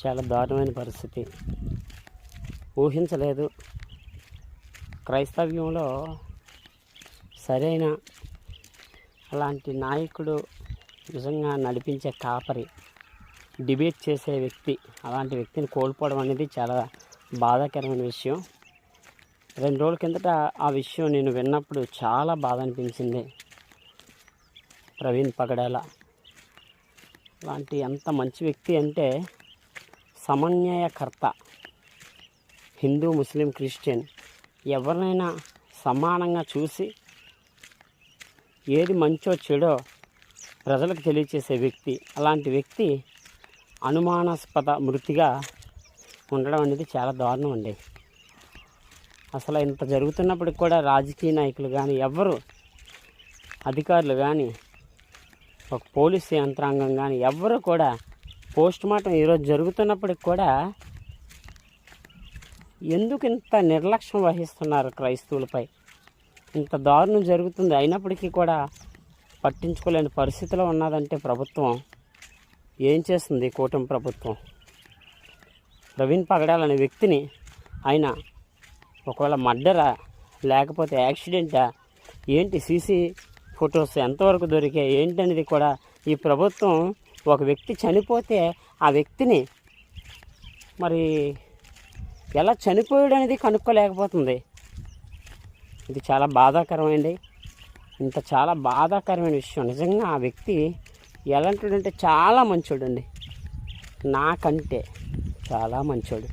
చాలా దారుణమైన పరిస్థితి. ఊహించలేదు. క్రైస్తవ్యంలో సరైన అలాంటి నాయకుడు, నిజంగా నడిపించే కాపరి, డిబేట్ చేసే వ్యక్తి, అలాంటి వ్యక్తిని కోల్పోవడం అనేది చాలా బాధాకరమైన విషయం. 2 రోజుల కిందట ఆ విషయం నేను విన్నప్పుడు చాలా బాధ అనిపించింది. ప్రవీణ్ పగడాల లాంటి ఎంత మంచి వ్యక్తి అంటే సమన్వయకర్త. హిందూ, ముస్లిం, క్రిస్టియన్ ఎవరినైనా సమానంగా చూసి ఏది మంచో చెడో ప్రజలకు తెలియచేసే వ్యక్తి. అలాంటి వ్యక్తి అనుమానాస్పద మృతిగా ఉండడం అనేది చాలా దారుణం అండి. అసలు ఇంత జరుగుతున్నప్పటికి కూడా రాజకీయ నాయకులు కానీ, ఎవ్వరు అధికారులు కానీ, ఒక పోలీసు యంత్రాంగం కానీ ఎవ్వరూ కూడా పోస్ట్ మార్టం ఈరోజు జరుగుతున్నప్పటికి కూడా ఎందుకు ఇంత నిర్లక్ష్యం వహిస్తున్నారు క్రైస్తవులపై? ఇంత దారుణం జరుగుతుంది అయినప్పటికీ కూడా పట్టించుకోలేని పరిస్థితిలో ఉన్నదంటే ప్రభుత్వం ఏం చేస్తుంది? కూటమి ప్రభుత్వం. ప్రవీణ్ పగడాల అనే వ్యక్తిని ఆయన ఒకవేళ మర్డరా లేకపోతే యాక్సిడెంటా ఏంటి, సీసీ ఫొటోస్ ఎంతవరకు దొరికాయి ఏంటనేది కూడా ఈ ప్రభుత్వం, ఒక వ్యక్తి చనిపోతే ఆ వ్యక్తిని మరి ఎలా చనిపోయాడు అనేది కనుక్కోలేకపోతుంది. ఇది చాలా బాధాకరమైంది. చాలా బాధాకరమైన విషయం. నిజంగా ఆ వ్యక్తి ఎలాంటిదంటే చాలా మంచోడండి. నాకంటే చాలా మంచోడు,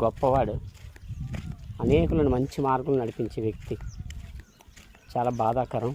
గొప్పవాడు, అనేకులను మంచి మార్గంలో నడిపించే వ్యక్తి. చాలా బాధాకరం.